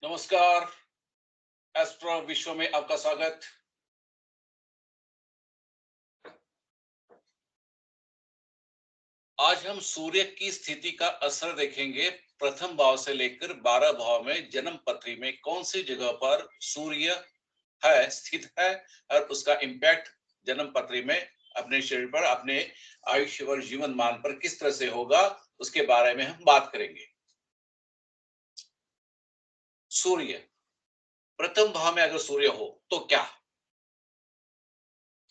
नमस्कार। एस्ट्रो विश्व में आपका स्वागत। आज हम सूर्य की स्थिति का असर देखेंगे। प्रथम भाव से लेकर 12 भाव में जन्म पत्री में कौन सी जगह पर सूर्य है स्थित है और उसका इम्पैक्ट जन्म पत्री में अपने शरीर पर, अपने आयुष्य और जीवन मान पर किस तरह से होगा, उसके बारे में हम बात करेंगे। सूर्य प्रथम भाव में अगर सूर्य हो तो क्या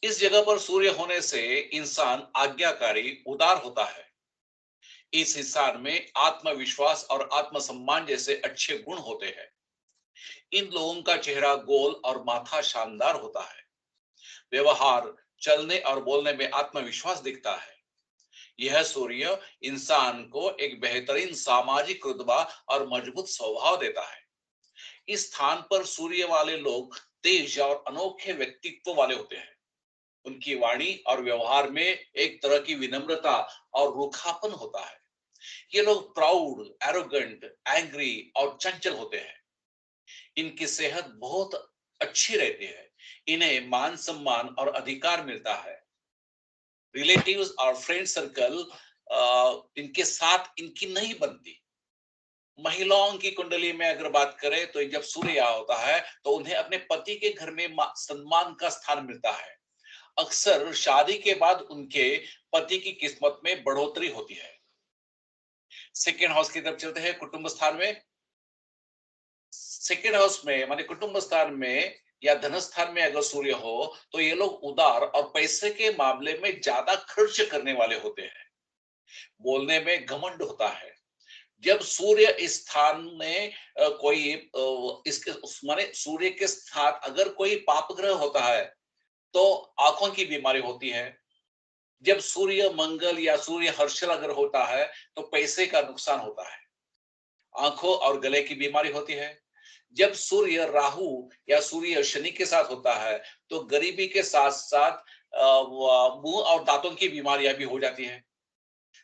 इस जगह पर सूर्य होने से इंसान आज्ञाकारी, उदार होता है। इस इंसान में आत्मविश्वास और आत्मसम्मान जैसे अच्छे गुण होते हैं। इन लोगों का चेहरा गोल और माथा शानदार होता है। व्यवहार, चलने और बोलने में आत्मविश्वास दिखता है। यह सूर्य इंसान को एक बेहतरीन सामाजिक रुतबा और मजबूत स्वभाव देता है। इस स्थान पर सूर्य वाले लोग तेज और अनोखे व्यक्तित्व वाले होते हैं। उनकी वाणी और व्यवहार में एक तरह की विनम्रता और रूखापन होता है। ये लोग प्राउड, एरोगेंट, एंग्री और चंचल होते हैं। इनकी सेहत बहुत अच्छी रहती है। इन्हें मान सम्मान और अधिकार मिलता है। रिलेटिव्स और फ्रेंड सर्कल इनके साथ इनकी नहीं बनती। महिलाओं की कुंडली में अगर बात करें तो जब सूर्य होता है तो उन्हें अपने पति के घर में सम्मान का स्थान मिलता है। अक्सर शादी के बाद उनके पति की किस्मत में बढ़ोतरी होती है। सेकेंड हाउस की तरफ चलते हैं, कुटुंब स्थान में। सेकेंड हाउस में माने कुटुंब स्थान में या धन स्थान में अगर सूर्य हो तो ये लोग उदार और पैसे के मामले में ज्यादा खर्च करने वाले होते हैं। बोलने में घमंड होता है। जब सूर्य इस स्थान में कोई इसके माने सूर्य के साथ अगर कोई पाप ग्रह होता है तो आंखों की बीमारी होती है। जब सूर्य मंगल या सूर्य हर्षल अगर होता है तो पैसे का नुकसान होता है। आंखों और गले की बीमारी होती है। जब सूर्य राहु या सूर्य शनि के साथ होता है तो गरीबी के साथ साथ मुंह और दांतों की बीमारियां भी हो जाती हैं।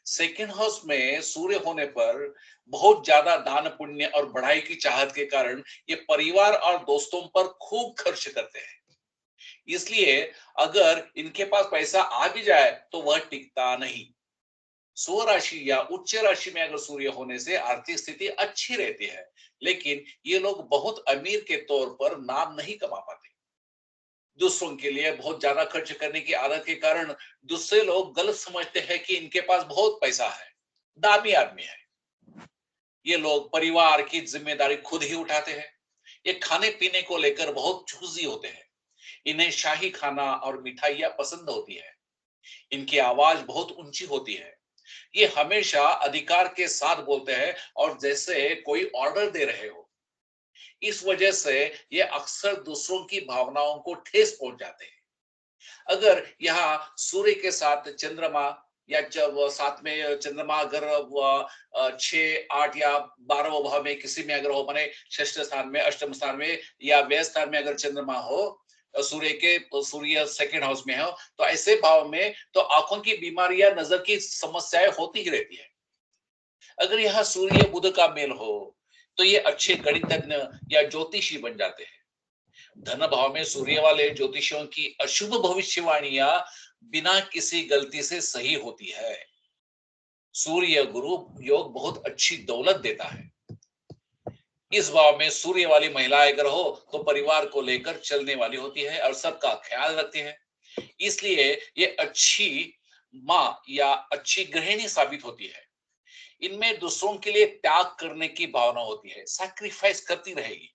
सेकेंड हाउस में सूर्य होने पर बहुत ज्यादा दान पुण्य और बढ़ाई की चाहत के कारण ये परिवार और दोस्तों पर खूब खर्च करते हैं। इसलिए अगर इनके पास पैसा आ भी जाए तो वह टिकता नहीं। स्वराशि या उच्च राशि में अगर सूर्य होने से आर्थिक स्थिति अच्छी रहती है, लेकिन ये लोग बहुत अमीर के तौर पर नाम नहीं कमा पाते। दूसरों के लिए बहुत ज्यादा खर्च करने की आदत के कारण दूसरे लोग गलत समझते हैं कि इनके पास बहुत पैसा है, दामी आदमी है। ये लोग परिवार की जिम्मेदारी खुद ही उठाते हैं। ये खाने पीने को लेकर बहुत चूजी होते हैं। इन्हें शाही खाना और मिठाइयाँ पसंद होती है। इनकी आवाज बहुत ऊंची होती है। ये हमेशा अधिकार के साथ बोलते हैं और जैसे कोई ऑर्डर दे रहे हो। इस वजह से ये अक्सर दूसरों की भावनाओं को ठेस पहुंच जाते हैं। अगर यहाँ सूर्य के साथ चंद्रमा या जब साथ में चंद्रमा अगर 6, 8 या 12 भाव में किसी में अगर हो, माने षष्ठ स्थान में, अष्टम स्थान में या व्यय स्थान में अगर चंद्रमा हो, सूर्य सेकंड हाउस में हो, तो ऐसे भाव में तो आंखों की बीमारियां, नजर की समस्याएं होती ही रहती है। अगर यहाँ सूर्य बुध का मेल हो तो ये अच्छे गणितज्ञ या ज्योतिषी बन जाते हैं। धन भाव में सूर्य वाले ज्योतिषियों की अशुभ भविष्यवाणियां बिना किसी गलती से सही होती है। सूर्य गुरु योग बहुत अच्छी दौलत देता है। इस भाव में सूर्य वाली महिलाएं अगर हो तो परिवार को लेकर चलने वाली होती है और सबका ख्याल रखती है। इसलिए ये अच्छी माँ या अच्छी गृहिणी साबित होती है। इनमें दूसरों के लिए त्याग करने की भावना होती है, सैक्रिफाइस करती रहेगी।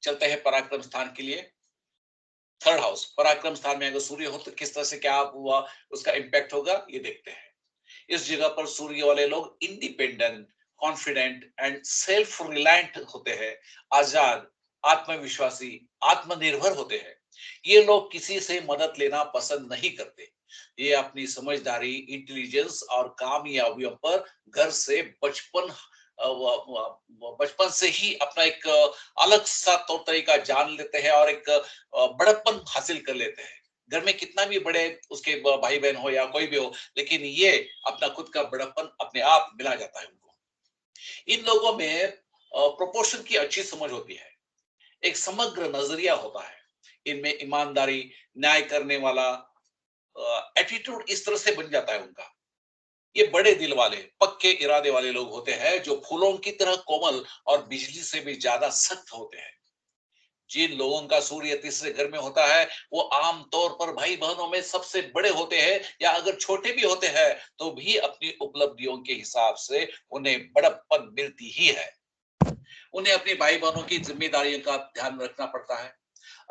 चलते हैं पराक्रम स्थान के लिए। थर्ड हाउस पराक्रम स्थान में अगर सूर्य हो तो किस तरह से क्या हुआ, उसका इंपैक्ट होगा, ये देखते हैं। इस जगह पर सूर्य वाले लोग independent, confident and self reliant होते हैं। आजाद, आत्मविश्वासी, आत्मनिर्भर होते हैं। ये लोग किसी से मदद लेना पसंद नहीं करते। ये अपनी समझदारी, इंटेलिजेंस और कामयाबियों पर घर से बचपन से ही अपना एक अलग सा तौर तरीका जान लेते हैं और एक बड़प्पन हासिल कर लेते हैं। घर में कितना भी बड़े उसके भाई बहन हो या कोई भी हो, लेकिन ये अपना खुद का बड़प्पन अपने आप मिला जाता है उनको। इन लोगों में प्रोपोर्शन की अच्छी समझ होती है, एक समग्र नजरिया होता है। इनमें ईमानदारी, न्याय करने वाला एटीट्यूड इस तरह से बन जाता है उनका। ये बड़े दिल वाले, पक्के इरादे वाले लोग होते हैं जो फूलों की तरह कोमल और बिजली से भी ज्यादा सख्त होते हैं। जिन लोगों का सूर्य तीसरे घर में होता है वो आम तौर पर भाई बहनों में सबसे बड़े होते हैं, या अगर छोटे भी होते हैं तो भी अपनी उपलब्धियों के हिसाब से उन्हें बड़प्पन मिलती ही है। उन्हें अपनी भाई बहनों की जिम्मेदारियों का ध्यान रखना पड़ता है।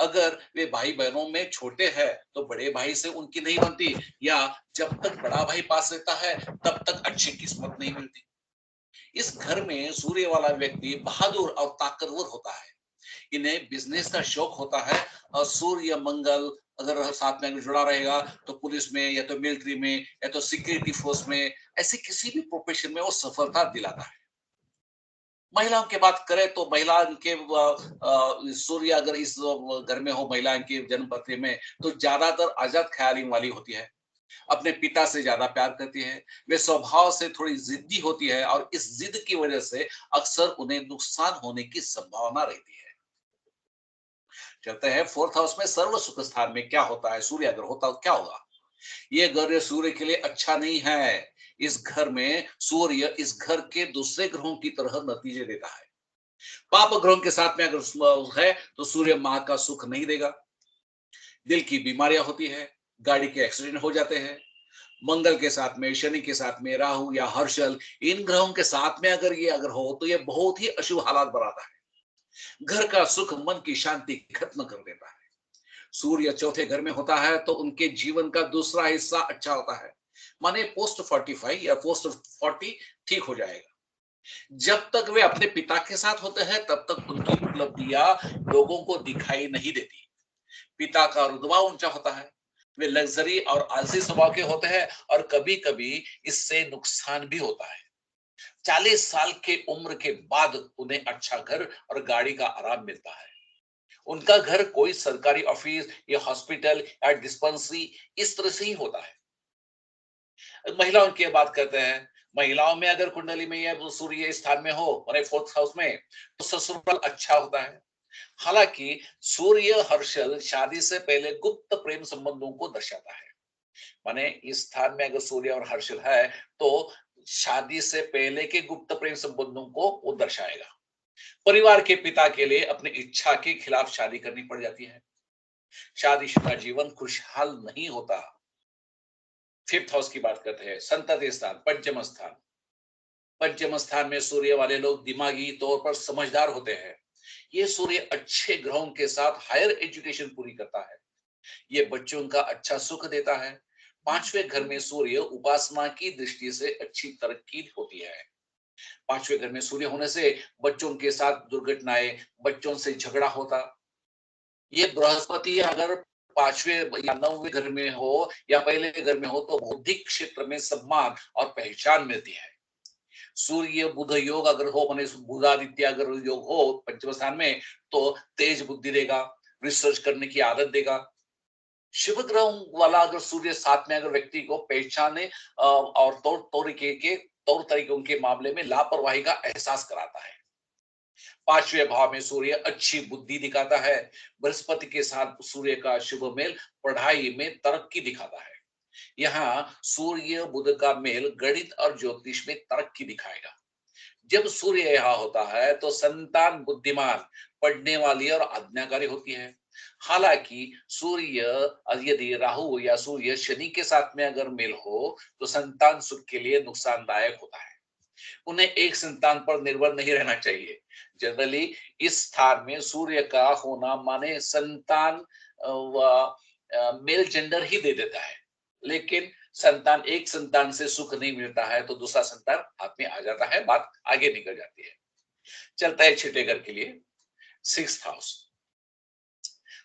अगर वे भाई बहनों में छोटे हैं तो बड़े भाई से उनकी नहीं बनती, या जब तक बड़ा भाई पास रहता है तब तक अच्छी किस्मत नहीं मिलती। इस घर में सूर्य वाला व्यक्ति बहादुर और ताकतवर होता है। इन्हें बिजनेस का शौक होता है, और सूर्य मंगल अगर साथ में अगर जुड़ा रहेगा तो पुलिस में, या तो मिलिट्री में, या तो सिक्योरिटी फोर्स में, ऐसे किसी भी प्रोफेशन में वो सफलता दिलाता है। महिलाओं की बात करें तो महिला के सूर्य अगर इस घर में हो, महिला की जन्म पत्री में, तो ज्यादातर आजाद ख्याली वाली होती है, अपने पिता से ज्यादा प्यार करती है। वे स्वभाव से थोड़ी जिद्दी होती है, और इस जिद की वजह से अक्सर उन्हें नुकसान होने की संभावना रहती है। चलते हैं फोर्थ हाउस में सर्व सुख स्थान में क्या होता है, सूर्य अगर होता तो क्या होगा। ये घर सूर्य के लिए अच्छा नहीं है। इस घर में सूर्य इस घर के दूसरे ग्रहों की तरह नतीजे देता है। पाप ग्रहों के साथ में अगर है तो सूर्य माँ का सुख नहीं देगा। दिल की बीमारियां होती है, गाड़ी के एक्सीडेंट हो जाते हैं। मंगल के साथ में, शनि के साथ में, राहु या हर्षल, इन ग्रहों के साथ में अगर ये अगर हो तो ये बहुत ही अशुभ हालात बनाता है। घर का सुख, मन की शांति खत्म कर देता है। सूर्य चौथे घर में होता है तो उनके जीवन का दूसरा हिस्सा अच्छा होता है, माने पोस्ट 45 या पोस्ट 40 ठीक हो जाएगा। जब तक वे अपने पिता के साथ होते हैं तब तक उनकी उपलब्धियां लोगों को दिखाई नहीं देती। पिता का रुतबा ऊंचा होता है, वे लग्जरी और आलसी स्वभाव के होते हैं, और कभी कभी इससे नुकसान भी होता है। 40 साल के उम्र के बाद उन्हें अच्छा घर और गाड़ी का आराम मिलता है। उनका घर कोई सरकारी ऑफिस या हॉस्पिटल या डिस्पेंसरी इस तरह से ही होता है। महिलाओं की बात करते हैं। महिलाओं में अगर कुंडली में यह सूर्य इस स्थान में हो, माने फोर्थ हाउस में, तो ससुराल अच्छा होता है। हालांकि सूर्य हर्षल शादी से पहले गुप्त प्रेम संबंधों को दर्शाता है। माने इस स्थान में अगर सूर्य और हर्षल है तो शादी से पहले के गुप्त प्रेम संबंधों को वो दर्शाएगा। परिवार के पिता के लिए अपनी इच्छा के खिलाफ शादी करनी पड़ जाती है। शादीशुदा जीवन खुशहाल नहीं होता। फिफ्थ हाउस की बात करते हैं, संतति स्थान, पंचम स्थान। पंचम स्थान में सूर्य वाले लोग दिमागी तौर पर समझदार होते हैं। ये सूर्य अच्छे ग्रहों के साथ हायर एजुकेशन पूरी करता है। ये बच्चों का अच्छा सुख देता है। पांचवें घर में सूर्य उपासना की दृष्टि से अच्छी तरक्की होती है। पांचवें घर में सूर्य होने से बच्चों के साथ दुर्घटनाएं, बच्चों से झगड़ा होता। ये बृहस्पति अगर पांचवें या नौवें घर में हो या पहले घर में हो तो बौद्धिक क्षेत्र में सम्मान और पहचान मिलती है। सूर्य बुध योग अगर हो, माने बुधादित्य अगर योग हो पंचम स्थान में, तो तेज बुद्धि देगा, रिसर्च करने की आदत देगा। शुभ ग्रह वाला अगर सूर्य साथ में अगर व्यक्ति को पहचाने और तौर तरीकों के मामले में लापरवाही का एहसास कराता है। पांचवें भाव में सूर्य अच्छी बुद्धि दिखाता है। बृहस्पति के साथ सूर्य का शुभ मेल पढ़ाई में तरक्की दिखाता है। यहाँ सूर्य बुध का मेल गणित और ज्योतिष में तरक्की दिखाएगा। जब सूर्य यहाँ होता है तो संतान बुद्धिमान, पढ़ने वाली और आज्ञाकारी होती है। हालांकि सूर्य यदि राहु या सूर्य शनि के साथ में अगर मेल हो तो संतान सुख के लिए नुकसानदायक होता है। उन्हें एक संतान पर निर्भर नहीं रहना चाहिए। जनरली इस स्थान में सूर्य का होना माने संतान मेल जेंडर ही दे देता है, लेकिन संतान, एक संतान से सुख नहीं मिलता है तो दूसरा संतान हाथ में आ जाता है, बात आगे निकल जाती है। चलता है छठे घर के लिए, सिक्स्थ हाउस।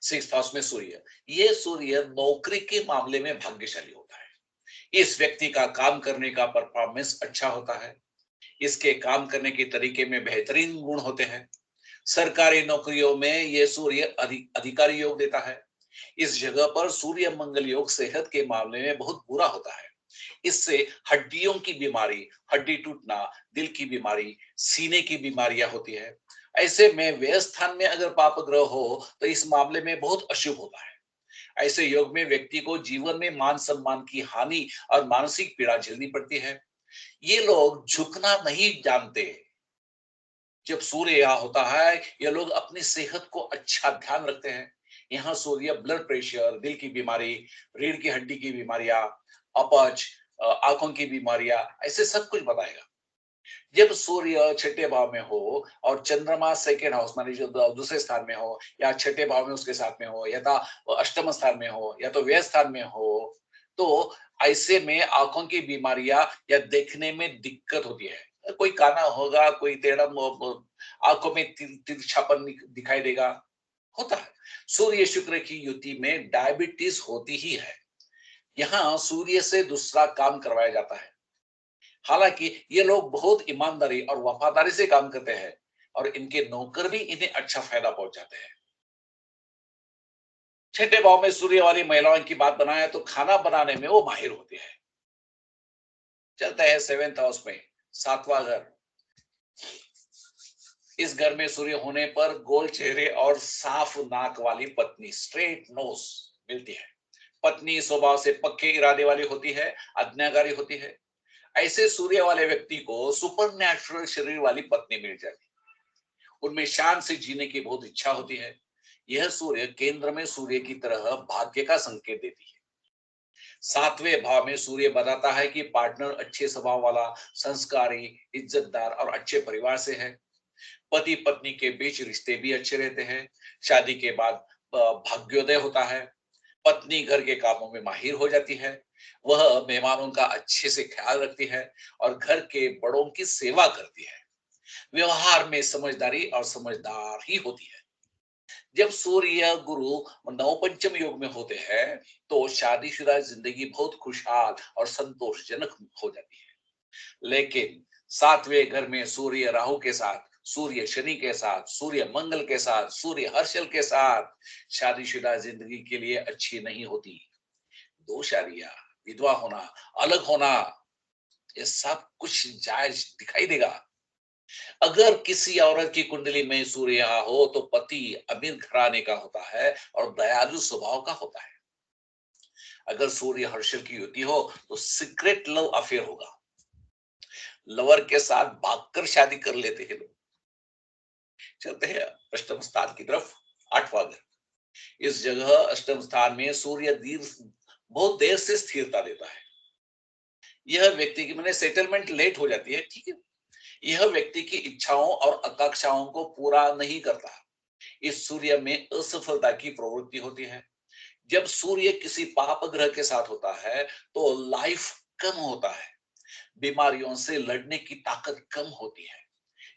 सिक्स्थ हाउस में सूर्य, ये सूर्य नौकरी के मामले में भाग्यशाली होता है। इस व्यक्ति का काम करने का परफॉर्मेंस अच्छा होता है। इसके काम करने के तरीके में बेहतरीन गुण होते हैं। सरकारी नौकरियों में यह सूर्य अधिकारी योग देता है। इस जगह पर सूर्य मंगल योग सेहत के मामले में बहुत बुरा होता है। इससे हड्डियों की बीमारी, हड्डी टूटना, दिल की बीमारी, सीने की बीमारियां होती है। ऐसे में व्यय स्थान में अगर पाप ग्रह हो तो इस मामले में बहुत अशुभ होता है। ऐसे योग में व्यक्ति को जीवन में मान सम्मान की हानि और मानसिक पीड़ा झेलनी पड़ती है। ये लोग झुकना नहीं जानते। जब सूर्य यहाँ होता है, ये लोग अपनी सेहत को अच्छा ध्यान रखते हैं। यहाँ सूर्य ब्लड प्रेशर, दिल की बीमारी, रीढ़ की हड्डी की बीमारियां, अपच, आंखों की बीमारियां, ऐसे सब कुछ बताएगा। जब सूर्य छठे भाव में हो और चंद्रमा सेकेंड हाउस माने जो दूसरे स्थान में हो, या छठे भाव में उसके साथ में हो, या तो अष्टम स्थान में हो, या तो व्यय स्थान में हो, तो ऐसे में आंखों की बीमारियां या देखने में दिक्कत होती है। कोई काना होगा, कोई टेढ़ा आंखों में तिरछापन दिखाई देगा, होता है। सूर्य शुक्र की युति में डायबिटीज होती ही है। यहाँ सूर्य से दूसरा काम करवाया जाता है। हालांकि ये लोग बहुत ईमानदारी और वफादारी से काम करते हैं और इनके नौकर भी इन्हें अच्छा फायदा पहुंचाते हैं। छठे भाव में सूर्य वाली महिलाओं की बात बनाए तो खाना बनाने में वो माहिर होती है। चलते हैं सेवेंथ हाउस में, सातवां घर। इस घर में सूर्य होने पर गोल चेहरे और साफ नाक वाली पत्नी, स्ट्रेट नोज मिलती है। पत्नी स्वभाव से पक्के इरादे वाली होती है, आज्ञाकारी होती है। ऐसे सूर्य वाले व्यक्ति को सुपर नेचुरल शरीर वाली पत्नी मिल जाती है। उनमें शान से जीने की बहुत इच्छा होती है। यह सूर्य केंद्र में सूर्य की तरह भाग्य का संकेत देती है। सातवें भाव में सूर्य बताता है कि पार्टनर अच्छे स्वभाव वाला, संस्कारी, इज्जतदार और अच्छे परिवार से है। पति पत्नी के बीच रिश्ते भी अच्छे रहते हैं। शादी के बाद भाग्योदय होता है। पत्नी घर के कामों में माहिर हो जाती है। वह मेहमानों का अच्छे से ख्याल रखती है और घर के बड़ों की सेवा करती है। व्यवहार में समझदारी और समझदार ही होती है। जब सूर्य गुरु नवपंचम योग में होते हैं तो शादीशुदा जिंदगी बहुत खुशहाल और संतोषजनक हो जाती है। लेकिन सातवें घर में सूर्य राहु के साथ, सूर्य शनि के साथ, सूर्य मंगल के साथ, सूर्य हर्षल के साथ शादीशुदा जिंदगी के लिए अच्छी नहीं होती। दो शादियां, विधवा होना, अलग होना, ये सब कुछ जायज दिखाई देगा। अगर किसी औरत की कुंडली में सूर्य यहाँ हो तो पति अमीर घराने का होता है और दयालु स्वभाव का होता है। अगर सूर्य हर्षल की युति हो तो सीक्रेट लव अफेयर होगा। लवर के साथ भागकर शादी कर लेते हैं लोग। चलते हैं अष्टम स्थान की तरफ, आठवां घर। इस जगह अष्टम स्थान में सूर्य दीर्घ बहुत देर से स्थिरता देता है। यह व्यक्ति की मैंने सेटलमेंट लेट हो जाती है, ठीक है। यह व्यक्ति की इच्छाओं और आकांक्षाओं को पूरा नहीं करता। इस सूर्य में असफलता की प्रवृत्ति होती है। जब सूर्य किसी पाप ग्रह के साथ होता है तो लाइफ कम होता है। बीमारियों से लड़ने की ताकत कम होती है।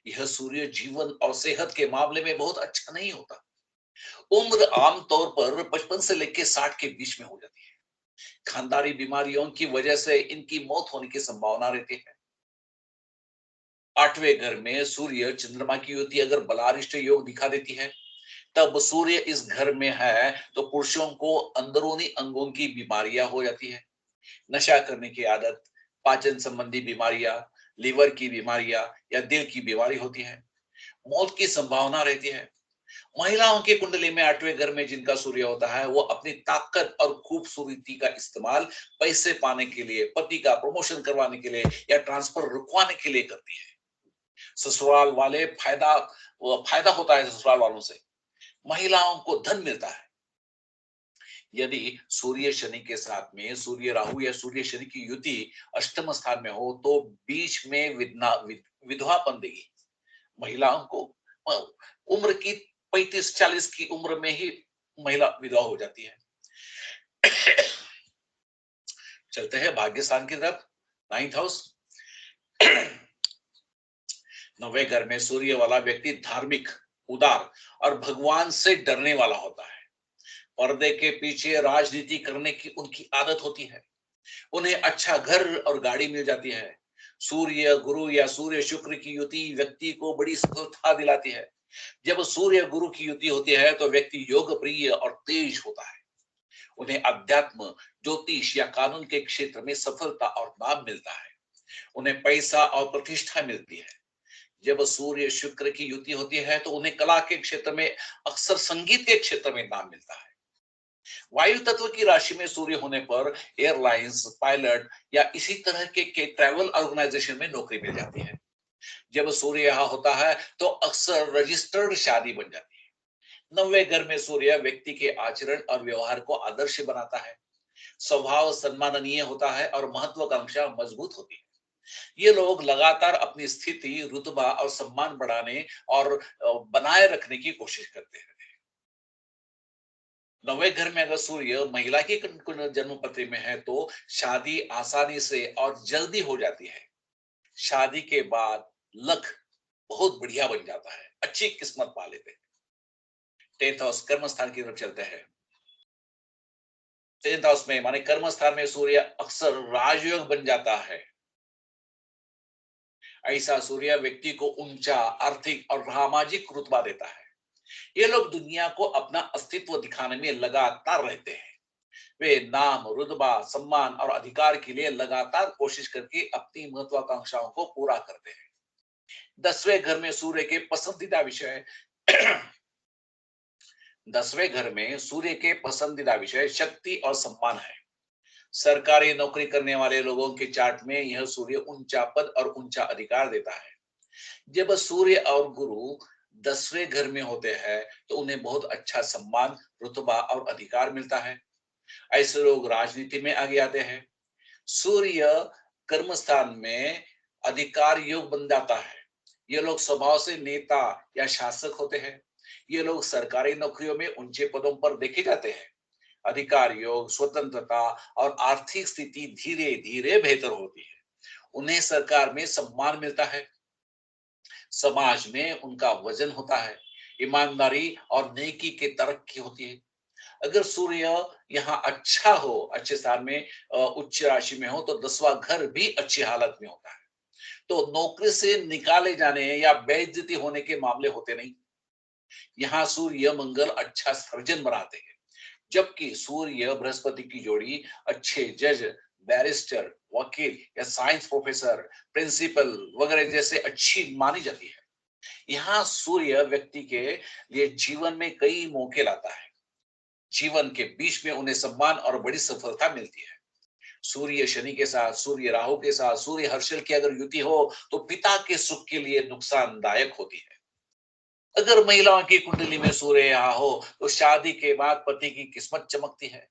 यह सूर्य जीवन और सेहत के मामले में बहुत अच्छा नहीं होता। उम्र आमतौर पर 55 से लेकर 60 के बीच में हो जाती है। खानदानी बीमारियों की वजह से इनकी मौत होने की संभावना रहती है। आठवें घर में सूर्य चंद्रमा की युति अगर बलारिष्ट योग दिखा देती है, तब सूर्य इस घर में है तो पुरुषों को अंदरूनी अंगों की बीमारियां हो जाती है। नशा करने की आदत, पाचन संबंधी बीमारियां, लीवर की बीमारियां या दिल की बीमारी होती है। मौत की संभावना रहती है। महिलाओं की कुंडली में आठवें घर में जिनका सूर्य होता है वो अपनी ताकत और खूबसूरती का इस्तेमाल पैसे पाने के लिए, पति का प्रमोशन करवाने के लिए या ट्रांसफर रुकवाने के लिए करती है। ससुराल वाले फायदा होता है ससुराल वालों से। महिलाओं को धन मिलता है। यदि सूर्य शनि के साथ में सूर्य राहु या सूर्य शनि की युति अष्टम स्थान में हो तो बीच में विधवापन देगी। महिलाओं को उम्र की 35-40 की उम्र में ही महिला विधवा हो जाती है। चलते हैं भाग्य स्थान की तरफ, नाइन्थ हाउस। नवे घर में सूर्य वाला व्यक्ति धार्मिक, उदार और भगवान से डरने वाला होता है। पर्दे के पीछे राजनीति करने की उनकी आदत होती है। उन्हें अच्छा घर और गाड़ी मिल जाती है। सूर्य गुरु या सूर्य शुक्र की युति व्यक्ति को बड़ी सफलता दिलाती है। जब सूर्य गुरु की युति होती है तो व्यक्ति योग प्रिय और तेज होता है। उन्हें अध्यात्म, ज्योतिष या कानून के क्षेत्र में सफलता और नाम मिलता है। उन्हें पैसा और प्रतिष्ठा मिलती है। जब सूर्य शुक्र की युति होती है तो उन्हें कला के क्षेत्र में, अक्सर संगीत के क्षेत्र में नाम मिलता है। वायु तत्व की राशि में सूर्य होने पर एयरलाइंस, पायलट या इसी तरह के ट्रैवल ऑर्गेनाइजेशन में नौकरी मिल जाती है। जब सूर्य यहाँ होता है तो अक्सर रजिस्टर्ड शादी बन जाती है। नौवे घर में सूर्य व्यक्ति के आचरण और व्यवहार को आदर्श बनाता है। स्वभाव सम्माननीय होता है और महत्वाकांक्षा मजबूत होती है। ये लोग लगातार अपनी स्थिति, रुतबा और सम्मान बढ़ाने और बनाए रखने की कोशिश करते हैं। नौवे घर में अगर सूर्य महिला की जन्म पत्री में है तो शादी आसानी से और जल्दी हो जाती है। शादी के बाद लक बहुत बढ़िया बन जाता है, अच्छी किस्मत पा लेते हैं। 10th हाउस कर्म स्थान की तरफ चलते हैं। 10th हाउस में माने कर्म स्थान में सूर्य अक्सर राजयोग बन जाता है। ऐसा सूर्य व्यक्ति को ऊंचा आर्थिक और सामाजिक रुतबा देता है। ये लोग दुनिया को अपना अस्तित्व दिखाने में लगातार रहते हैं। वे नाम, रुतबा, सम्मान और अधिकार के लिए लगातार कोशिश करके अपनी महत्वाकांक्षाओं को पूरा करते हैं। 10वें घर में सूर्य के पसंदीदा विषय 10वें घर में सूर्य के पसंदीदा विषय शक्ति और सम्मान है। सरकारी नौकरी करने वाले लोगों के चार्ट में यह सूर्य ऊंचा पद और ऊंचा अधिकार देता है। जब सूर्य और गुरु 10वें घर में होते हैं तो उन्हें बहुत अच्छा सम्मान, रुतबा और अधिकार मिलता है। ऐसे लोग राजनीति में आगे आते हैं। सूर्य कर्म स्थान में अधिकार योग बन जाता है। ये लोग स्वभाव से नेता या शासक होते हैं। ये लोग सरकारी नौकरियों में ऊंचे पदों पर देखे जाते हैं। अधिकार योग, स्वतंत्रता और आर्थिक स्थिति धीरे धीरे बेहतर होती है। उन्हें सरकार में सम्मान मिलता है। समाज में उनका वजन होता है। ईमानदारी और नेकी की तरक्की होती है। अगर सूर्य यहाँ अच्छा हो, अच्छे स्थान में, उच्च राशि में हो तो 10वां घर भी अच्छी हालत में होता है। तो नौकरी से निकाले जाने या बेइज्जती होने के मामले होते नहीं। यहाँ सूर्य मंगल अच्छा सर्जन बनाते हैं। जबकि सूर्य बृहस्पति की जोड़ी अच्छे जज, बैरिस्टर, वकील या साइंस प्रोफेसर, प्रिंसिपल वगैरह जैसे अच्छी मानी जाती है। यहाँ सूर्य व्यक्ति के लिए जीवन में कई मौके लाता है। जीवन के बीच में उन्हें सम्मान और बड़ी सफलता मिलती है। सूर्य शनि के साथ, सूर्य राहु के साथ, सूर्य हर्षल की अगर युति हो तो पिता के सुख के लिए नुकसानदायक होती है। अगर महिलाओं की कुंडली में सूर्य यहाँ हो तो शादी के बाद पति की किस्मत चमकती है।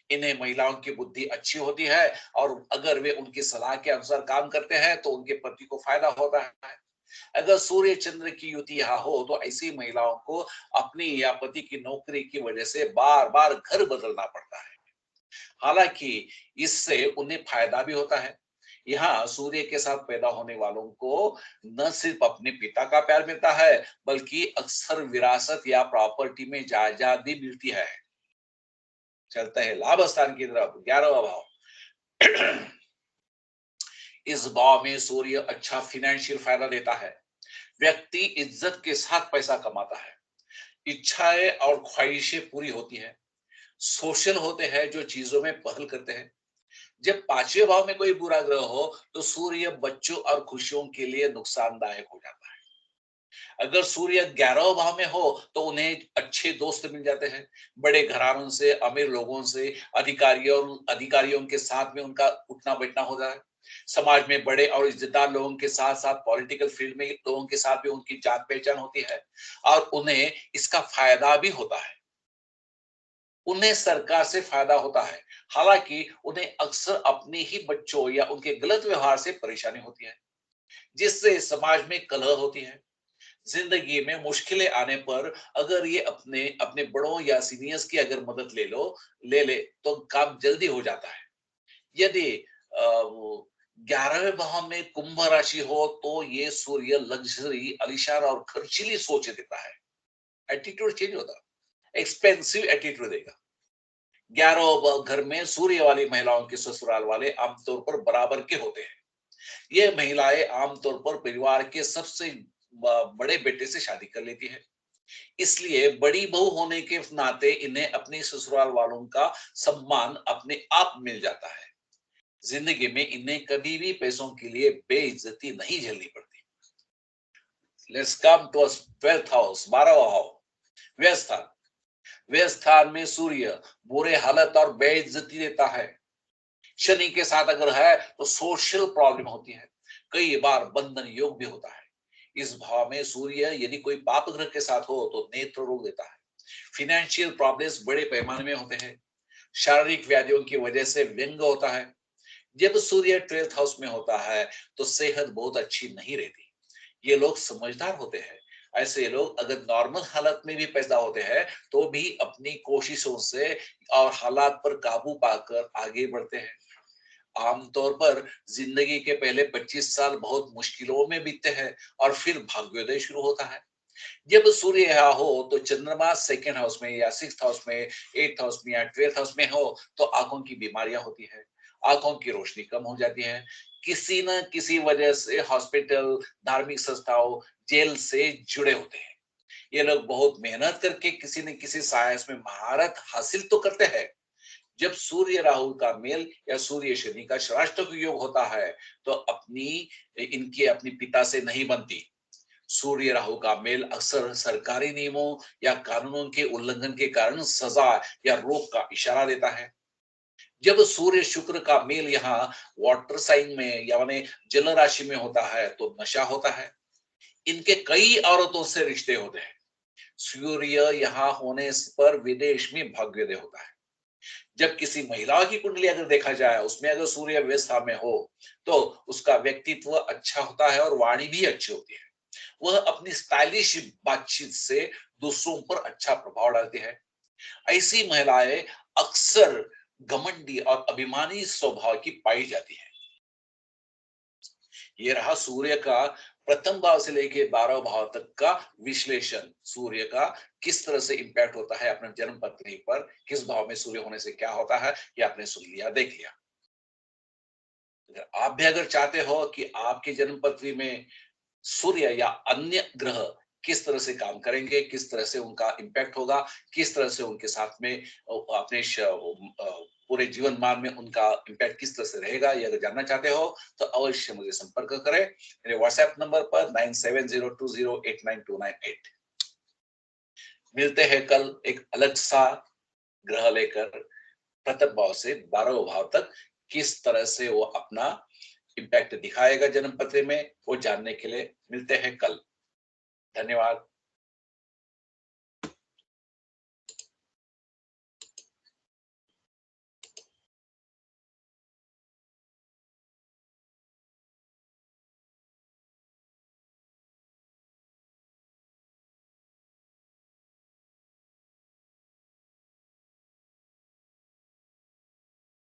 इन्हें महिलाओं की बुद्धि अच्छी होती है और अगर वे उनकी सलाह के अनुसार काम करते हैं तो उनके पति को फायदा होता है। अगर सूर्य चंद्र की युति यहाँ हो तो ऐसी महिलाओं को अपनी या पति की नौकरी की वजह से बार बार घर बदलना पड़ता है। हालांकि इससे उन्हें फायदा भी होता है। यहाँ सूर्य के साथ पैदा होने वालों को न सिर्फ अपने पिता का प्यार मिलता है बल्कि अक्सर विरासत या प्रॉपर्टी में जायदाद भी मिलती है। चलता है लाभ स्थान की तरफ, 11वां भाव। इस भाव में सूर्य अच्छा फाइनेंशियल फायदा देता है। व्यक्ति इज्जत के साथ पैसा कमाता है। इच्छाएं और ख्वाहिशें पूरी होती है। सोशल होते हैं जो चीजों में पहल करते हैं। जब 5वें भाव में कोई बुरा ग्रह हो तो सूर्य बच्चों और खुशियों के लिए नुकसानदायक हो जाता है। अगर सूर्य 11वें भाव में हो तो उन्हें अच्छे दोस्त मिल जाते हैं। बड़े घरानों से, अमीर लोगों से, अधिकारियों के साथ में उनका उठना बैठना होता है। समाज में बड़े और इज्जतदार लोगों के साथ साथ पॉलिटिकल फील्ड में लोगों के साथ भी उनकी जान पहचान होती है और उन्हें इसका फायदा भी होता है। उन्हें सरकार से फायदा होता है। हालांकि उन्हें अक्सर अपने ही बच्चों या उनके गलत व्यवहार से परेशानी होती है, जिससे समाज में कलह होती है। जिंदगी में मुश्किलें आने पर अगर ये अपने अपने बड़ों या सीनियर्स की अगर मदद ले ले तो काम जल्दी हो जाता है। यदि 11वें भाव में कुंभ राशि हो तो ये सूर्य लग्जरी, आलीशान और खर्चीली सोच देता है। एटीट्यूड चेंज होता है, एक्सपेंसिव एटीट्यूड देगा। 11वें घर में सूर्य वाली महिलाओं के ससुराल वाले आमतौर पर बराबर के होते हैं। ये महिलाएं आमतौर पर परिवार के सबसे बड़े बेटे से शादी कर लेती है। इसलिए बड़ी बहू होने के नाते इन्हें अपने ससुराल वालों का सम्मान अपने आप मिल जाता है। जिंदगी में इन्हें कभी भी पैसों के लिए बेइज्जती नहीं झेलनी पड़ती। Let's come to 12th house, 12वां हाउस, व्यय। व्यय स्थान में सूर्य बुरे हालत और बेइज्जती देता है। शनि के साथ अगर है तो सोशल प्रॉब्लम होती है, कई बार बंधन योग भी होता है। इस भाव में सूर्य यदि कोई पाप ग्रह के साथ हो तो नेत्र रोग देता है। फिनेंशियल प्रॉब्लम्स बड़े पैमाने में होते हैं। शारीरिक व्याधियों की वजह से व्यंग होता है। जब सूर्य 12th हाउस में होता है तो सेहत बहुत अच्छी नहीं रहती। ये लोग समझदार होते हैं। ऐसे लोग अगर नॉर्मल हालत में भी पैदा होते हैं तो भी अपनी कोशिशों से और हालात पर काबू पाकर आगे बढ़ते हैं। आमतौर पर जिंदगी के पहले 25 साल बहुत मुश्किलों में बीतते हैं और फिर भाग्योदय शुरू होता है। जब सूर्य यहाँ हो तो चंद्रमा सेकेंड हाउस में या सिक्स्थ हाउस में, एट्थ हाउस में या 12th हाउस में हो तो आंखों की बीमारियां होती है। आंखों की रोशनी कम हो जाती है। किसी न किसी वजह से हॉस्पिटल, धार्मिक संस्थाओं, जेल से जुड़े होते हैं। ये लोग बहुत मेहनत करके किसी न किसी साइंस में महारत हासिल तो करते हैं। जब सूर्य राहु का मेल या सूर्य शनि का षष्ठ योग होता है तो इनकी अपनी पिता से नहीं बनती। सूर्य राहु का मेल अक्सर सरकारी नियमों या कानूनों के उल्लंघन के कारण सजा या रोक का इशारा देता है। जब सूर्य शुक्र का मेल यहाँ वाटर साइन में यानी जल राशि में होता है तो नशा होता है। इनके कई औरतों से रिश्ते होते हैं। सूर्य यहाँ होने पर विदेश में भाग्योदय होता है। जब किसी महिला की कुंडली अगर देखा जाए उसमें अगर सूर्य व्यवस्था में हो तो उसका व्यक्तित्व अच्छा होता है और वाणी भी अच्छी होती है। वह अपनी स्टाइलिश बातचीत से दूसरों पर अच्छा प्रभाव डालती है। ऐसी महिलाएं अक्सर घमंडी और अभिमानी स्वभाव की पाई जाती है। ये रहा सूर्य का प्रथम भाव से लेके 12 भाव तक का विश्लेषण। सूर्य का किस तरह से इंपैक्ट होता है अपने जन्म पत्री पर, किस भाव में सूर्य होने से क्या होता है, ये आपने सुन लिया, देख लिया। अगर आप भी अगर चाहते हो कि आपकी जन्म पत्री में सूर्य या अन्य ग्रह किस तरह से काम करेंगे, किस तरह से उनका इम्पैक्ट होगा, किस तरह से उनके साथ में अपने पूरे जीवन मान में उनका इम्पैक्ट किस तरह से रहेगा, ये अगर जानना चाहते हो तो अवश्य मुझे संपर्क करें मेरे व्हाट्सएप नंबर पर 9702089298। मिलते हैं कल एक अलग सा ग्रह लेकर, प्रथम भाव से 12वें भाव तक किस तरह से वो अपना इम्पैक्ट दिखाएगा जन्म पत्र में, वो जानने के लिए मिलते हैं कल। धन्यवाद।